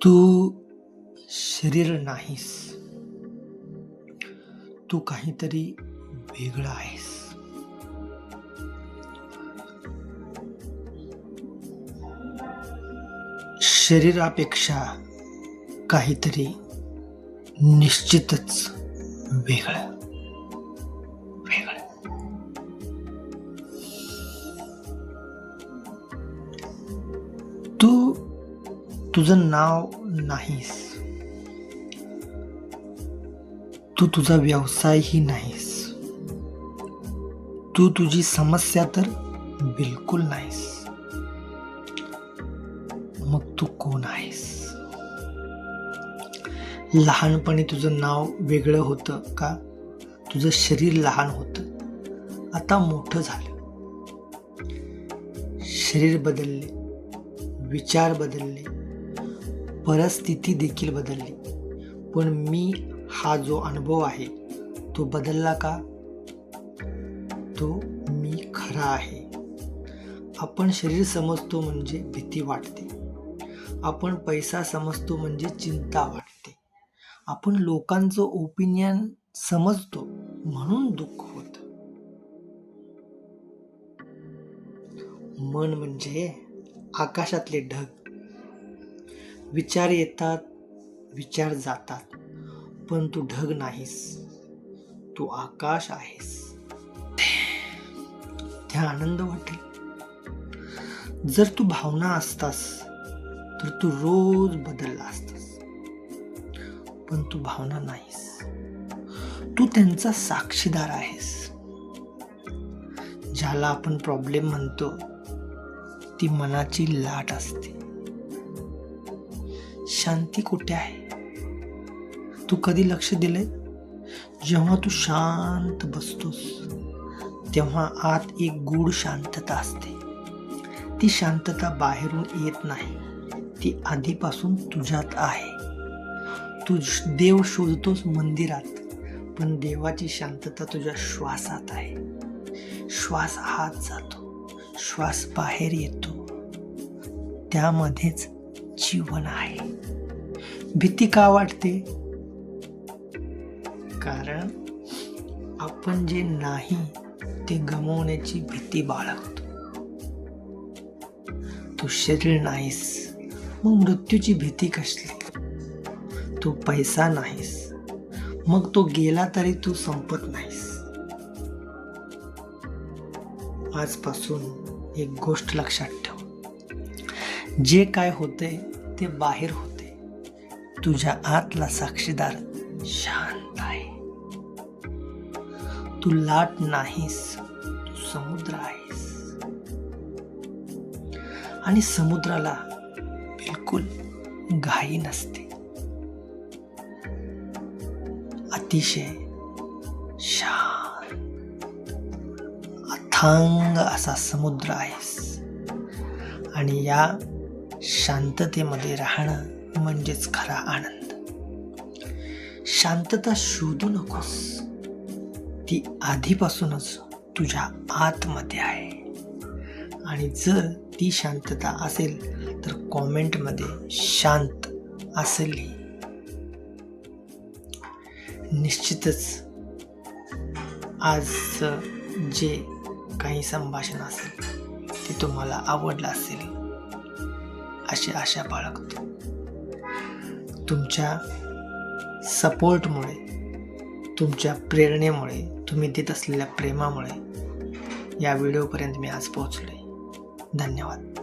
तू शरीर नाहीस. तू काहीतरी वेगळं आहेस. शरीरापेक्षा काहीतरी निश्चितच वेगळं. तू तुझं नाव नाहीस. तू तुझा व्यवसायही नाहीस. तू तुझी समस्या तर बिलकुल नाहीस. मग तू कोण आहेस? लहानपणी तुझं नाव वेगळं होतं का? तुझं शरीर लहान होतं. आता मोठं झालं. शरीर बदलले, विचार बदलले, परिस्थिती देखील बदलली. पण मी हा जो अनुभव आहे तो बदलला का? तो मी खरा आहे. आपण शरीर समजतो म्हणजे भीती वाटते. आपण पैसा समजतो म्हणजे चिंता वाटते. आपण लोकांचं ओपिनियन समजतो म्हणून दुःख होतं. मन म्हणजे आकाशातले ढग. विचार येतात, विचार जातात, पण तू ढग नाहीस. तू आकाश आहेस. त्या आनंद वाटेल. जर तू भावना असतास तर तू रोज बदलला असतास. पण तू भावना नाहीस. तू त्यांचा साक्षीदार आहेस. ज्याला आपण प्रॉब्लेम म्हणतो ती मनाची लाट असते. शांती कुठे आहे? तू कधी लक्ष दिलंय? जेव्हा तू शांत बसतोस तेव्हा आत एक गूढ शांतता असते. ती शांतता बाहेरून येत नाही. ती आधीपासून तुझ्यात आहे. तू देव शोधतोस मंदिरात, पण देवाची शांतता तुझ्या श्वासात आहे. श्वास आत जातो, श्वास बाहेर येतो, त्यामध्येच जीवन आहे. भीती का वाटते? कारण आपण जे नाही ते गमावण्याची भीती बाळगतो. तू शरीर नाहीस, मग मृत्यूची भीती कसली? तू पैसा नाहीस, मग तो गेला तरी तू संपत नाहीस. आजपासून एक गोष्ट लक्षात ठेव. जे काय होते ते बाहेर होते. तुझ्या आतला साक्षीदार शांत आहे. तू लाट नाहीस, तू समुद्र आहेस. आणि समुद्राला बिलकुल घाई नसते. अतिशय शांत अथांग असा समुद्र आहेस. आणि या शांततेमध्ये राहणं म्हणजेच खरा आनंद. शांतता शोधू नकोस. ती आधीपासूनच तुझ्या आतमध्ये आहे. आणि जर ती शांतता असेल तर कॉमेंटमध्ये शांत असेल लिही. निश्चितच आज जे काही संभाषण असेल ते तुम्हाला आवडलं असेल अशी आशा बाळगतो. तुमच्या सपोर्टमुळे, तुमच्या प्रेरणेमुळे, तुम्ही देत असलेल्या प्रेमामुळे या व्हिडिओपर्यंत मी आज पोहोचलोय. धन्यवाद.